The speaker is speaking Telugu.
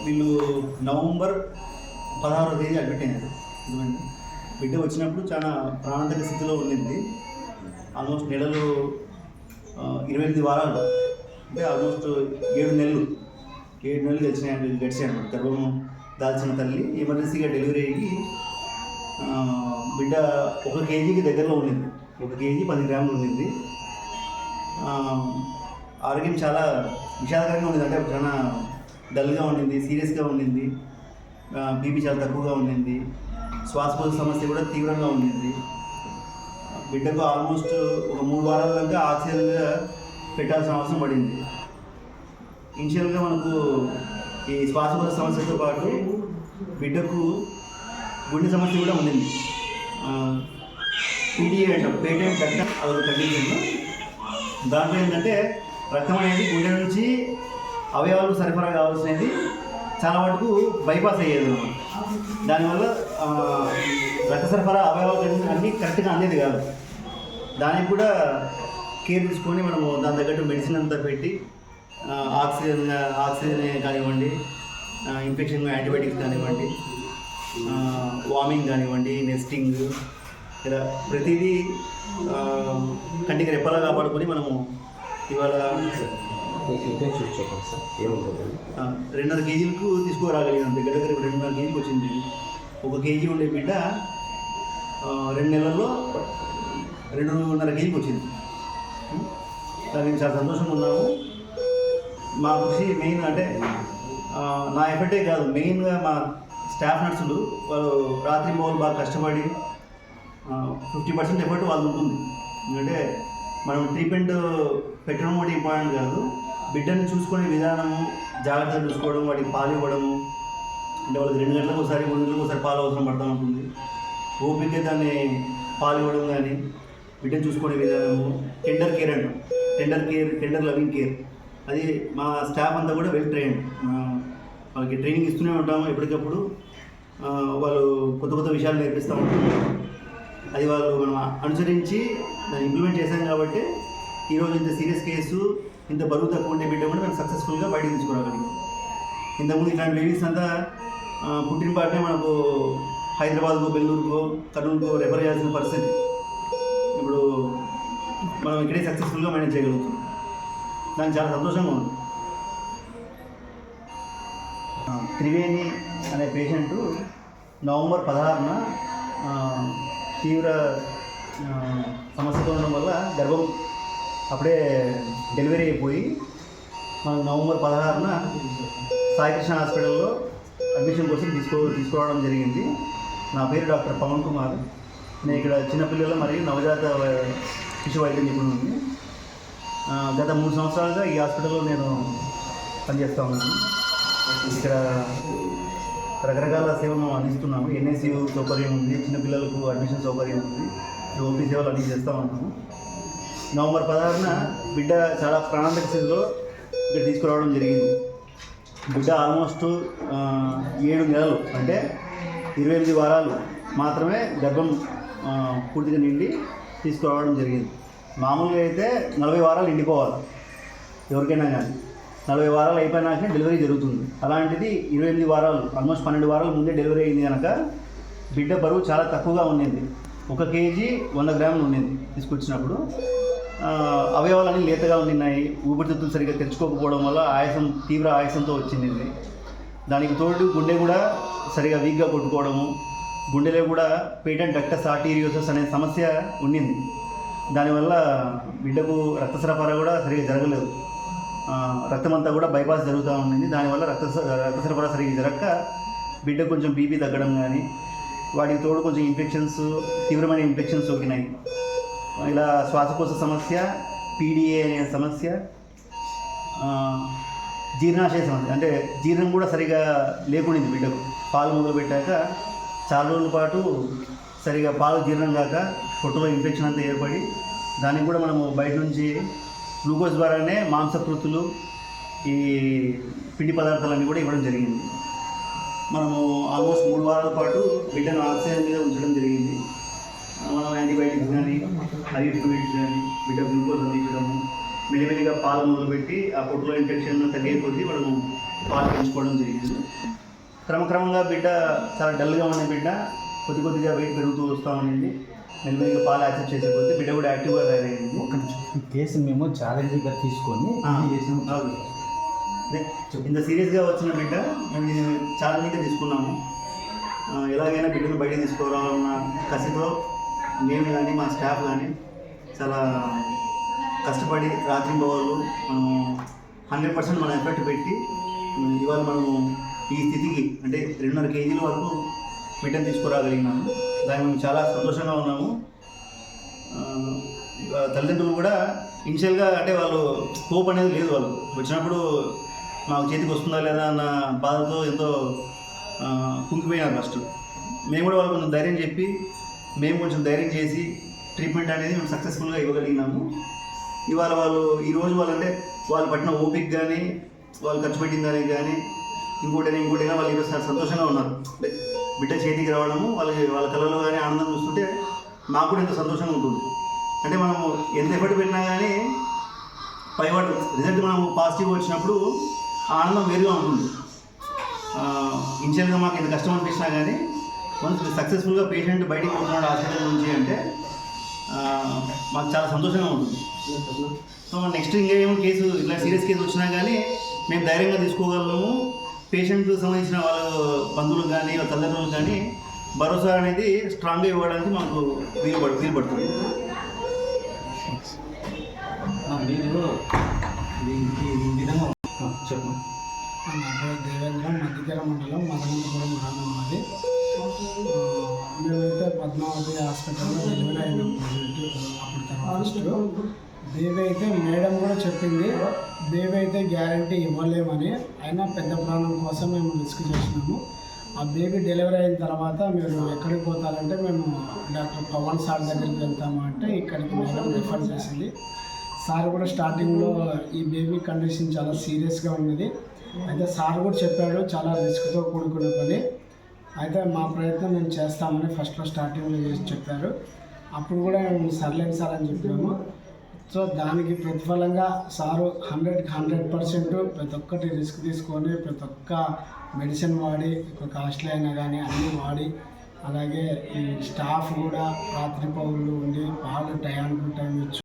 వీళ్ళు నవంబర్ 16వ తేదీ అడ్మిట్ అయినారు. బిడ్డ వచ్చినప్పుడు చాలా ప్రాణాంతక స్థితిలో ఉండింది. ఆల్మోస్ట్ నెలలు 28 వారాలు, అంటే ఆల్మోస్ట్ 7 నెలలు గడిచాయన్నమాట. గర్భం దాల్చిన తల్లి ఎమర్జెన్సీగా డెలివరీ అయ్యి బిడ్డ 1 కేజీకి దగ్గరలో ఉండింది. 1 కేజీ 10 గ్రాములు ఉండింది. ఆరోగ్యం చాలా విషాదకరంగా ఉండింది. అంటే చాలా డల్గా ఉండింది, సీరియస్గా ఉండింది, బీపీ చాలా తక్కువగా ఉండింది, శ్వాసకోశ సమస్య కూడా తీవ్రంగా ఉండింది. బిడ్డకు ఆల్మోస్ట్ ఒక 3 వారాల దాకా ఆక్సిజన్గా పెట్టాల్సిన అవసరం పడింది. ఇనిషియల్గా మనకు ఈ శ్వాసకోశ సమస్యతో పాటు బిడ్డకు గుండె సమస్య కూడా ఉండింది. పీడిఏ అంటాం, పేటెంట్ డక్ట్ అదొక కండిషన్. దాంట్లో ఏంటంటే రక్తం అనేది గుండె నుంచి అవయవాలకు సరఫరా కావాల్సినది చాలా మటుకు బైపాస్ అయ్యేది అన్నమాట. దానివల్ల రక్త సరఫరా అవయవాలు అన్నీ కరెక్ట్గా అందేది కాదు. దానికి కూడా కేర్ తీసుకొని మనము దాని తగ్గట్టు మెడిసిన్ అంతా పెట్టి ఆక్సిజన్ కానివ్వండి, ఇన్ఫెక్షన్ యాంటీబయాటిక్స్ కానివ్వండి, వామింగ్ కానివ్వండి, నెస్టింగ్, ఇలా ప్రతిదీ కంటికి రెప్పలా కాపాడుకొని మనము ఇవాళ 2.5 కేజీలకు తీసుకురాగలిగాం. దగ్గర 2.5 కేజీకి వచ్చింది. 1 కేజీ ఉండే బిడ్డ 2 నెలల్లో 2.5 కేజీకి వచ్చింది. దానికి చాలా సంతోషంగా ఉన్నాము. మా కృషి మెయిన్ అంటే నా ఎఫర్టే కాదు, మెయిన్గా మా స్టాఫ్ నర్సులు వాళ్ళు రాత్రి మోలు బాగా కష్టపడి 50% ఎఫర్ట్ వాళ్ళు ఉంటుంది. ఎందుకంటే మనం ట్రీట్మెంట్ పెట్టడం కూడా ఇంపార్టెంట్ కాదు, బిడ్డని చూసుకునే విధానము, జాగ్రత్తగా చూసుకోవడం, వాడికి పాలు ఇవ్వడము. అంటే వాళ్ళకి 2 గంటలకు ఒకసారి 3 గంటలకు ఒకసారి పాలు అవసరం పడుతూ ఉంటుంది. ఓపిక దాన్ని పాలు ఇవ్వడం కానీ, బిడ్డను చూసుకునే విధానము, టెండర్ కేర్ అంటాం, టెండర్ లవింగ్ కేర్, అది మా స్టాఫ్ అంతా కూడా వెల్ ట్రైన్డ్. వాళ్ళకి ట్రైనింగ్ ఇస్తూనే ఉంటాము ఎప్పటికప్పుడు. వాళ్ళు కొత్త విషయాలు నేర్పిస్తూ ఉంటాము. అది వాళ్ళు మనం అనుసరించి దాన్ని ఇంప్లిమెంట్ చేశాం కాబట్టి ఈరోజు ఇంత సీరియస్ కేసు, ఇంత బరువు తక్కువ ఉండే బిడ్డ కూడా మేము సక్సెస్ఫుల్గా బయటకు తీసుకురాగలిగాం. ఇంతకుముందు ఇట్లాంటి బేబీస్ అంతా పుట్టిన పాటనే మనకు హైదరాబాద్కో, బెంగళూరుకో, కర్నూలుకో రెఫర్ చేయాల్సిన పరిస్థితి. ఇప్పుడు మనం ఇక్కడే సక్సెస్ఫుల్గా మేనేజ్ చేయగలుగుతాం. దానికి చాలా సంతోషంగా ఉంది. త్రివేణి అనే పేషెంటు నవంబర్ 16న తీవ్ర సమస్యతో ఉండడం వల్ల గర్భం అప్పుడే డెలివరీ అయిపోయి మనం నవంబర్ 16న సాయికృష్ణ హాస్పిటల్లో అడ్మిషన్ కోసం తీసుకురావడం జరిగింది. నా పేరు డాక్టర్ పవన్ కుమార్. నేను ఇక్కడ చిన్నపిల్లల మరియు నవజాత శిశు వైద్య నిపుణుడిని. గత 3 సంవత్సరాలుగా ఈ హాస్పిటల్లో నేను పనిచేస్తూ ఉన్నాను. ఇక్కడ రకరకాల సేవలు అందిస్తున్నాము. ఎన్ఐసియు సౌకర్యం ఉంది, చిన్నపిల్లలకు అడ్మిషన్ సౌకర్యం ఉంది, ఓపీ సేవలు అన్నీ చేస్తూ ఉన్నాము. నవంబర్ 16న బిడ్డ చాలా ప్రాణాంతక స్థితిలో ఇక్కడ తీసుకురావడం జరిగింది. బిడ్డ ఆల్మోస్ట్ 7 నెలలు, అంటే 28 వారాలు మాత్రమే గర్భం పూర్తిగా నిండి తీసుకురావడం జరిగింది. మామూలుగా అయితే 40 వారాలు నిండిపోవాలి ఎవరికైనా కానీ. 40 వారాలు అయిపోయినాక డెలివరీ జరుగుతుంది. అలాంటిది 28 వారాలు, ఆల్మోస్ట్ 12 వారాల ముందే డెలివరీ అయింది కనుక బిడ్డ బరువు చాలా తక్కువగా ఉండింది. 1 కేజీ 100 గ్రాములు ఉండింది తీసుకొచ్చినప్పుడు. అవయవాలన్నీ లేతగా ఉన్నాయి. ఊపిరితిత్తులు సరిగ్గా తెరుచుకోకపోవడం వల్ల తీవ్ర ఆయాసంతో వచ్చింది. దానికి తోడు గుండె కూడా సరిగా వీక్గా కొట్టుకోవడము, గుండెలో కూడా పేటెంట్ డక్టస్ ఆర్టీరియోసస్ అనే సమస్య ఉండింది. దానివల్ల బిడ్డకు రక్త సరఫరా కూడా సరిగా జరగలేదు. రక్తం అంతా కూడా బైపాస్ జరుగుతూ ఉండింది. దానివల్ల రక్త సరఫరా సరిగ్గా జరగక బిడ్డ కొంచెం బీపీ తగ్గడం కానీ, వాటికి తోడు కొంచెం తీవ్రమైన ఇన్ఫెక్షన్స్ సోకినాయి. ఇలా శ్వాసకోశ సమస్య, పీడిఏ అనే సమస్య, జీర్ణాశయ సమస్య అంటే జీర్ణం కూడా సరిగా లేకుండింది బిడ్డకు. పాలు మొదలు పెట్టాక చాలా రోజుల పాటు సరిగా పాలు జీర్ణం కాక పొట్టులో ఇన్ఫెక్షన్ అంతా ఏర్పడి దానికి కూడా మనము బయట నుంచి గ్లూకోజ్ ద్వారానే మాంసకృతులు ఈ పిండి పదార్థాలన్నీ కూడా ఇవ్వడం జరిగింది. మనము ఆల్మోస్ట్ 3 వారాల పాటు బిడ్డను ఆక్సిజన్ మీద ఉంచడం జరిగింది. మనం యాంటీబయాటిక్స్ కానీ ఐవి ఫ్లూయిడ్స్ కానీ బిడ్డ గ్లూకోజ్ అందించడము, మెల్లిమెల్లిగా పాలు మొదలుపెట్టి ఆ పొట్టులో ఇన్ఫెక్షన్ తగ్గే కొద్దీ మనము పాలు పెంచుకోవడం జరిగింది. క్రమక్రమంగా బిడ్డ చాలా డల్గా ఉన్న బిడ్డ కొద్ది కొద్దిగా వెయిట్ పెరుగుతూ వస్తూ ఉండింది. మెల్లిమెల్లిగా పాలు యాక్సెప్ట్ చేసే కొద్దీ బిడ్డ కూడా యాక్టివ్గా తయారైంది. ఈ కేసు మేము ఛాలెంజ్గా తీసుకొని ఇంత సీరియస్గా వచ్చిన బిడ్డ మేము దీన్ని ఛాలెంజ్గా తీసుకున్నాము. ఎలాగైనా బిడ్డను బయట తీసుకురావాలన్న కసితో మేము కానీ మా స్టాఫ్ కానీ చాలా కష్టపడి రాత్రింబవళ్ళు మనం 100% మన ఎఫర్ట్ పెట్టి ఇవాళ మనము ఈ స్థితికి అంటే 2.5 కేజీల వరకు బిడ్డను తీసుకురాగలిగినాము. దాన్ని మేము చాలా సంతోషంగా ఉన్నాము. తల్లిదండ్రులు కూడా ఇనిషియల్గా అంటే వాళ్ళు హోప్ అనేది లేదు. వాళ్ళు వచ్చినప్పుడు మాకు చేతికి వస్తుందా లేదా అన్న బాధతో ఎంతో కుంగిపోయినారు ఫస్ట్. మేము కూడా వాళ్ళు కొంచెం ధైర్యం చెప్పి మేము కొంచెం ధైర్యం చేసి ట్రీట్మెంట్ అనేది మేము సక్సెస్ఫుల్గా ఇవ్వగలిగినాము. ఇవాళ వాళ్ళు ఈరోజు వాళ్ళంటే వాళ్ళు పట్టిన ఓపిక కానీ వాళ్ళు ఖర్చు పెట్టిన దానికి కానీ ఇంకోటైనా వాళ్ళు ఈరోజు సంతోషంగా ఉన్నారు. బిడ్డ చేతికి రావడము వాళ్ళ కళలో కానీ ఆనందం చూస్తుంటే మాకు కూడా ఎంతో సంతోషంగా ఉంటుంది. అంటే మనము ఎంత ఎఫర్ట్ పెట్టినా కానీ పైవాడు రిజల్ట్ మనము పాజిటివ్గా వచ్చినప్పుడు ఆనందం వేరుగా ఉంటుంది. ఇనిషియల్గా మాకు ఎంత కష్టం అనిపించినా కానీ వన్స్ సక్సెస్ఫుల్గా పేషెంట్ బయటికి పోతున్నాడు హాస్పిటల్ నుంచి అంటే మాకు చాలా సంతోషంగా ఉంటుంది. సో నెక్స్ట్ ఇంకేమో కేసు ఇట్లా సీరియస్ కేసు వచ్చినా కానీ మేము ధైర్యంగా తీసుకోగలము. పేషెంట్కి సంబంధించిన వాళ్ళ బంధువులకు కానీ వాళ్ళ తల్లిదండ్రులకు కానీ భరోసా అనేది స్ట్రాంగ్గా ఇవ్వడానికి మాకు వీలు పడుతుంది. మీరు దీనికి ఈ విధంగా చెప్పండి. దేవేంద్ర మధ్యకెర మండలం మదనంతపురం గ్రామం మాది. మేమైతే పద్మావతి హాస్పిటల్లో డెలివరీ అయినప్పుడు అప్పుడు తర్వాత దేవి అయితే మేడం కూడా చెప్పింది, దేవి అయితే గ్యారంటీ ఇవ్వలేమని. అయినా పెద్ద ప్రాణం కోసం మేము రిస్క్ చేసినాము. ఆ బేబీ డెలివరీ అయిన తర్వాత మీరు ఎక్కడికి పోతారంటే మేము డాక్టర్ పవన్ సార్ దగ్గరికి వెళ్తాము అంటే ఇక్కడికి మేడం రిఫర్ చేసింది. సార్ కూడా స్టార్టింగ్లో ఈ బేబీ కండిషన్ చాలా సీరియస్గా ఉన్నది. అయితే సార్ కూడా చెప్పాడు చాలా రిస్క్తో కూడుకున్న పని, అయితే మా ప్రయత్నం మేము చేస్తామని ఫస్ట్లో స్టార్టింగ్లో చేసి చెప్పారు. అప్పుడు కూడా మేము సర్లేం సార్ అని చెప్పాము. సో దానికి ప్రతిఫలంగా సారు 100% ప్రతి ఒక్కటి రిస్క్ తీసుకొని ప్రతి ఒక్క మెడిసిన్ వాడి కాస్ట్లీ అయినా కానీ అన్నీ వాడి, అలాగే ఈ స్టాఫ్ కూడా రాత్రి పౌరులు ఉండి పాలు టైం ఇచ్చి